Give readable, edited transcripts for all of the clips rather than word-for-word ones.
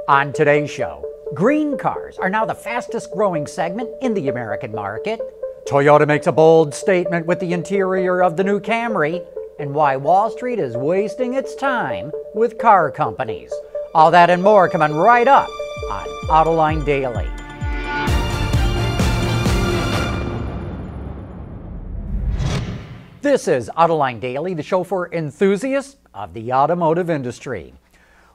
On today's show, green cars are now the fastest growing segment in the American market. Toyota makes a bold statement with the interior of the new Camry, and why Wall Street is wasting its time with car companies. All that and more coming right up on Autoline Daily. This is Autoline Daily, the show for enthusiasts of the automotive industry.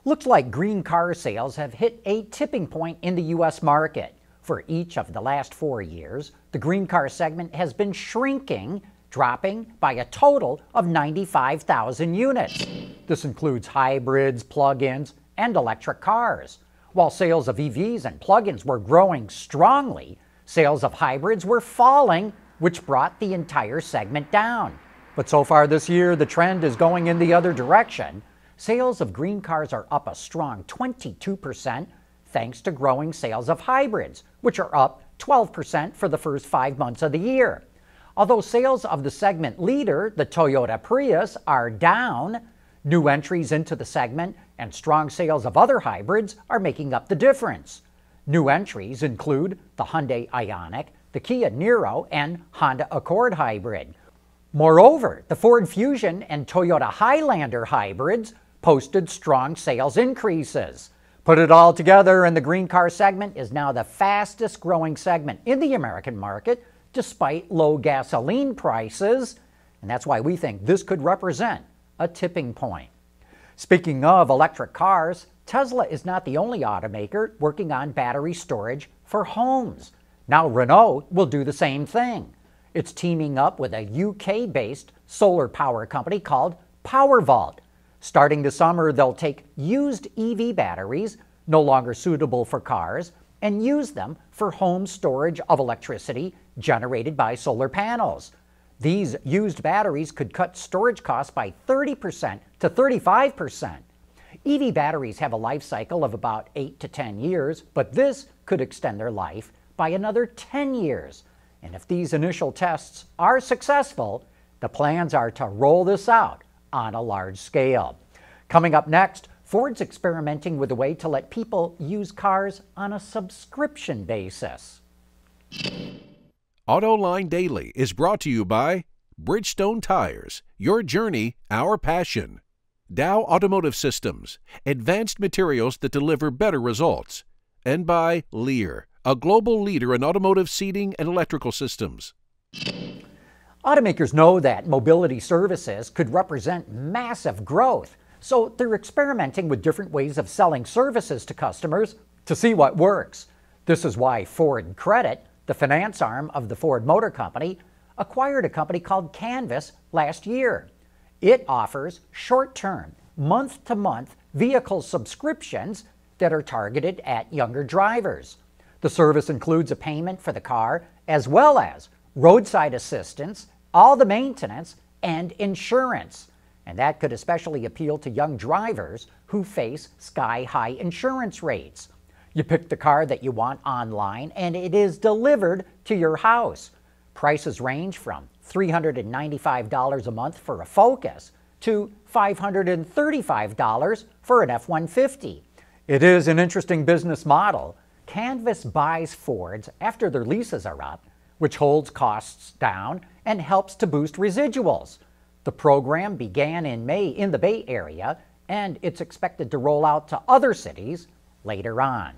Looks like green car sales have hit a tipping point in the U.S. market. For each of the last 4 years, the green car segment has been shrinking, dropping by a total of 95,000 units. This includes hybrids, plug-ins, and electric cars. While sales of EVs and plug-ins were growing strongly, sales of hybrids were falling, which brought the entire segment down. But so far this year, the trend is going in the other direction. Sales of green cars are up a strong 22%, thanks to growing sales of hybrids, which are up 12% for the first 5 months of the year. Although sales of the segment leader, the Toyota Prius, are down, new entries into the segment and strong sales of other hybrids are making up the difference. New entries include the Hyundai Ioniq, the Kia Niro, and Honda Accord hybrid. Moreover, the Ford Fusion and Toyota Highlander hybrids posted strong sales increases. Put it all together, and the green car segment is now the fastest growing segment in the American market, despite low gasoline prices, and that's why we think this could represent a tipping point. Speaking of electric cars, Tesla is not the only automaker working on battery storage for homes. Now Renault will do the same thing. It's teaming up with a UK-based solar power company called PowerVault. Starting this summer, they'll take used EV batteries, no longer suitable for cars, and use them for home storage of electricity generated by solar panels. These used batteries could cut storage costs by 30% to 35%. EV batteries have a life cycle of about 8 to 10 years, but this could extend their life by another 10 years. And if these initial tests are successful, the plans are to roll this out on a large scale. Coming up next, Ford's experimenting with a way to let people use cars on a subscription basis. Autoline Daily is brought to you by Bridgestone Tires, your journey, our passion. Dow Automotive Systems, advanced materials that deliver better results. And by Lear, a global leader in automotive seating and electrical systems. Automakers know that mobility services could represent massive growth, so they're experimenting with different ways of selling services to customers to see what works. This is why Ford Credit, the finance arm of the Ford Motor Company, acquired a company called Canvas last year. It offers short-term, month-to-month vehicle subscriptions that are targeted at younger drivers. The service includes a payment for the car as well as roadside assistance, all the maintenance, and insurance. And that could especially appeal to young drivers who face sky-high insurance rates. You pick the car that you want online and it is delivered to your house. Prices range from $395 a month for a Focus to $535 for an F-150. It is an interesting business model. Canvas buys Fords after their leases are up, which holds costs down and helps to boost residuals. The program began in May in the Bay Area, and it's expected to roll out to other cities later on.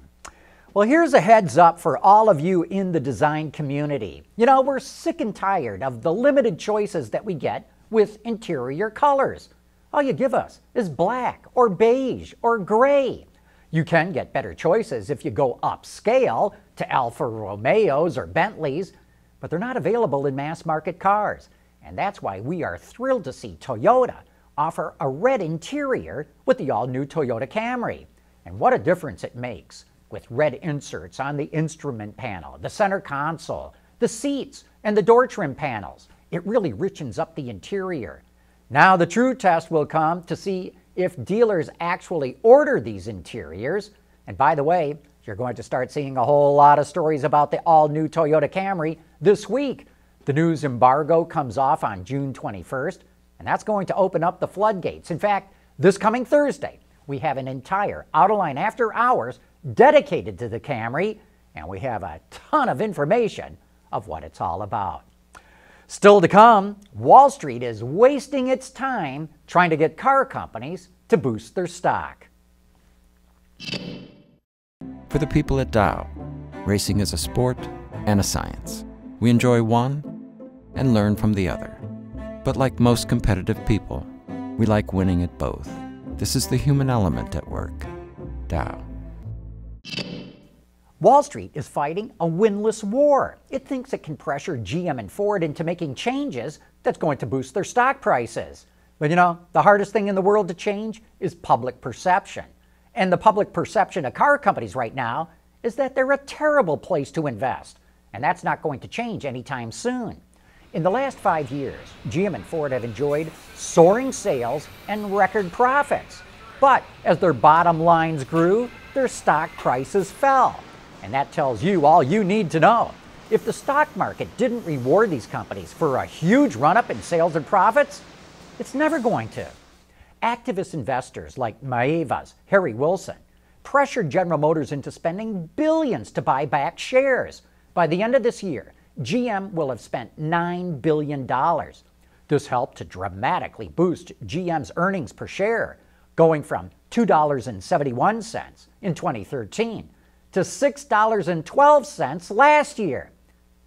Well, here's a heads up for all of you in the design community. You know, we're sick and tired of the limited choices that we get with interior colors. All you give us is black or beige or gray. You can get better choices if you go upscale to Alfa Romeos or Bentleys, but they're not available in mass market cars. And that's why we are thrilled to see Toyota offer a red interior with the all-new Toyota Camry. And what a difference it makes with red inserts on the instrument panel, the center console, the seats, and the door trim panels. It really richens up the interior. Now the true test will come to see if dealers actually order these interiors. And by the way, you're going to start seeing a whole lot of stories about the all-new Toyota Camry this week. The news embargo comes off on June 21st, and that's going to open up the floodgates. In fact, this coming Thursday, we have an entire Autoline After Hours dedicated to the Camry, and we have a ton of information of what it's all about. Still to come, Wall Street is wasting its time trying to get car companies to boost their stock. For the people at Dow, racing is a sport and a science. We enjoy one and learn from the other. But like most competitive people, we like winning at both. This is the human element at work. Dow. Wall Street is fighting a winless war. It thinks it can pressure GM and Ford into making changes that's going to boost their stock prices. But you know, the hardest thing in the world to change is public perception. And the public perception of car companies right now is that they're a terrible place to invest. And that's not going to change anytime soon. In the last 5 years, GM and Ford have enjoyed soaring sales and record profits. But as their bottom lines grew, their stock prices fell. And that tells you all you need to know. If the stock market didn't reward these companies for a huge run-up in sales and profits, it's never going to. Activist investors like Maeva's Harry Wilson pressured General Motors into spending billions to buy back shares. By the end of this year, GM will have spent $9 billion. This helped to dramatically boost GM's earnings per share, going from $2.71 in 2013 to $6.12 last year.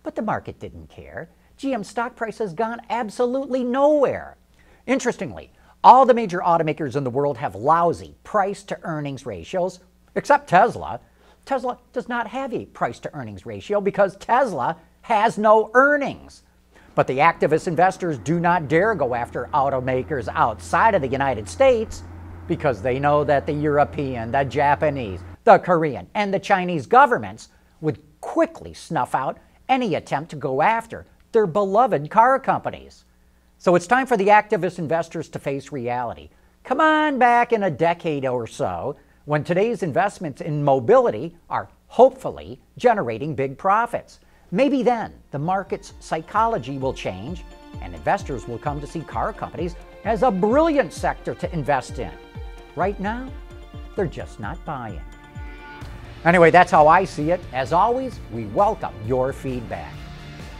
But the market didn't care. GM stock price has gone absolutely nowhere. Interestingly, all the major automakers in the world have lousy price-to-earnings ratios, except Tesla. Tesla does not have a price-to-earnings ratio because Tesla has no earnings. But the activist investors do not dare go after automakers outside of the United States because they know that the European, the Japanese, the Korean, and the Chinese governments would quickly snuff out any attempt to go after their beloved car companies. So it's time for the activist investors to face reality. Come on back in a decade or so when today's investments in mobility are hopefully generating big profits. Maybe then the market's psychology will change and investors will come to see car companies as a brilliant sector to invest in. Right now, they're just not buying. Anyway, that's how I see it. As always, we welcome your feedback.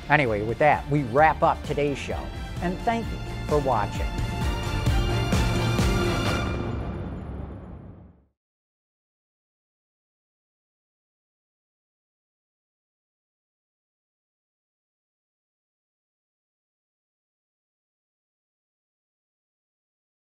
Anyway, with that, we wrap up today's show, and thank you for watching.